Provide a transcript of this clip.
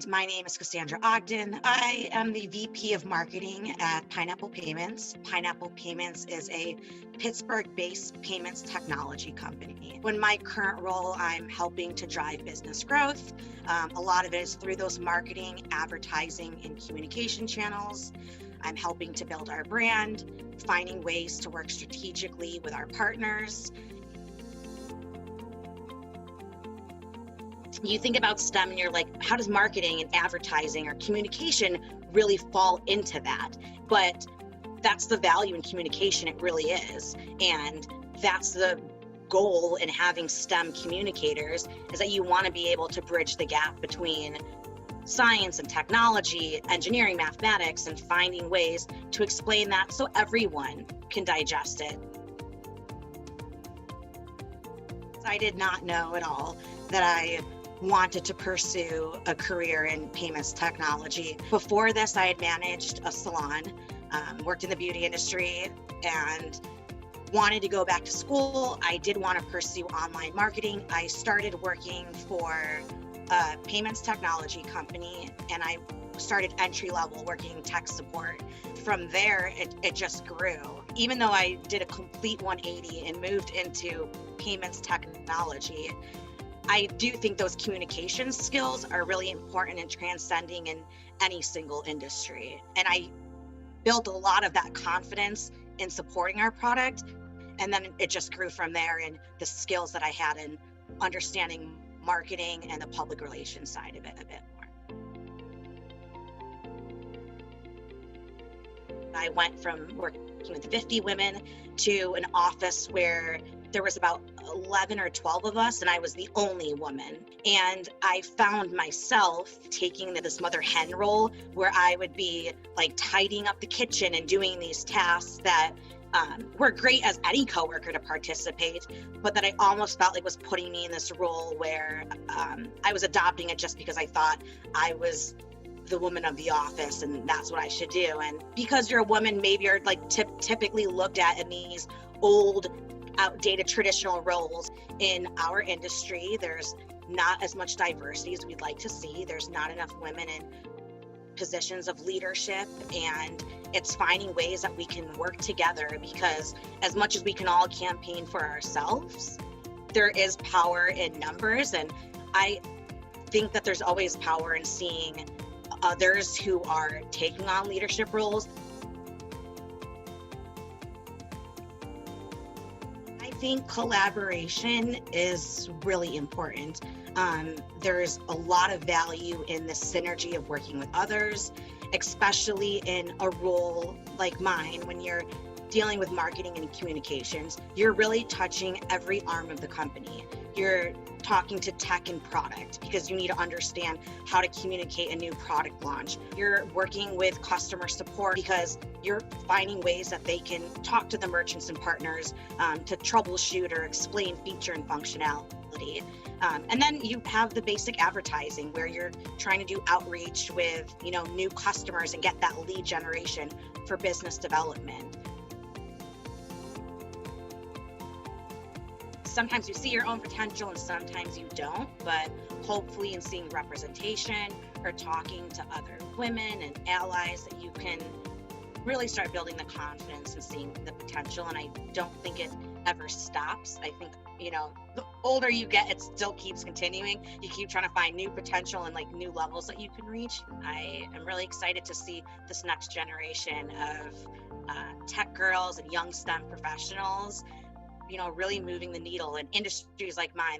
My name is Cassandra Ogden. I am the VP of Marketing at Pineapple Payments. Pineapple Payments is a Pittsburgh-based payments technology company. In my current role, I'm helping to drive business growth. A lot of it is through those marketing, advertising, and communication channels. I'm helping to build our brand, finding ways to work strategically with our partners. You think about STEM and you're like, how does marketing and advertising or communication really fall into that? But that's the value in communication, it really is. And that's the goal in having STEM communicators, is that you want to be able to bridge the gap between science and technology, engineering, mathematics, and finding ways to explain that so everyone can digest it. I did not know at all that I wanted to pursue a career in payments technology. Before this, I had managed a salon, worked in the beauty industry, and wanted to go back to school. I did want to pursue online marketing. I started working for a payments technology company, and I started entry level working tech support. From there, it just grew. Even though I did a complete 180 and moved into payments technology, I do think those communication skills are really important in transcending in any single industry. And I built a lot of that confidence in supporting our product. And then it just grew from there, and the skills that I had in understanding marketing and the public relations side of it a bit more. I went from working with 50 women to an office where there was about 11 or 12 of us, and I was the only woman. And I found myself taking this mother hen role where I would be like tidying up the kitchen and doing these tasks that were great as any coworker to participate, but that I almost felt like was putting me in this role where I was adopting it just because I thought I was the woman of the office and that's what I should do. And because you're a woman, maybe you're like typically looked at in these old, outdated traditional roles. In our industry, there's not as much diversity as we'd like to see. There's not enough women in positions of leadership, and it's finding ways that we can work together, because as much as we can all campaign for ourselves, there is power in numbers. And I think that there's always power in seeing others who are taking on leadership roles. I think collaboration is really important. There's a lot of value in the synergy of working with others, especially in a role like mine. When you're dealing with marketing and communications, you're really touching every arm of the company. You're talking to tech and product because you need to understand how to communicate a new product launch. You're working with customer support because you're finding ways that they can talk to the merchants and partners to troubleshoot or explain feature and functionality. And then you have the basic advertising where you're trying to do outreach with, new customers and get that lead generation for business development. Sometimes you see your own potential and sometimes you don't, but hopefully in seeing representation or talking to other women and allies, that you can really start building the confidence and seeing the potential. And I don't think it ever stops. I think, the older you get, it still keeps continuing. You keep trying to find new potential and like new levels that you can reach. I am really excited to see this next generation of tech girls and young STEM professionals, really moving the needle in industries like mine.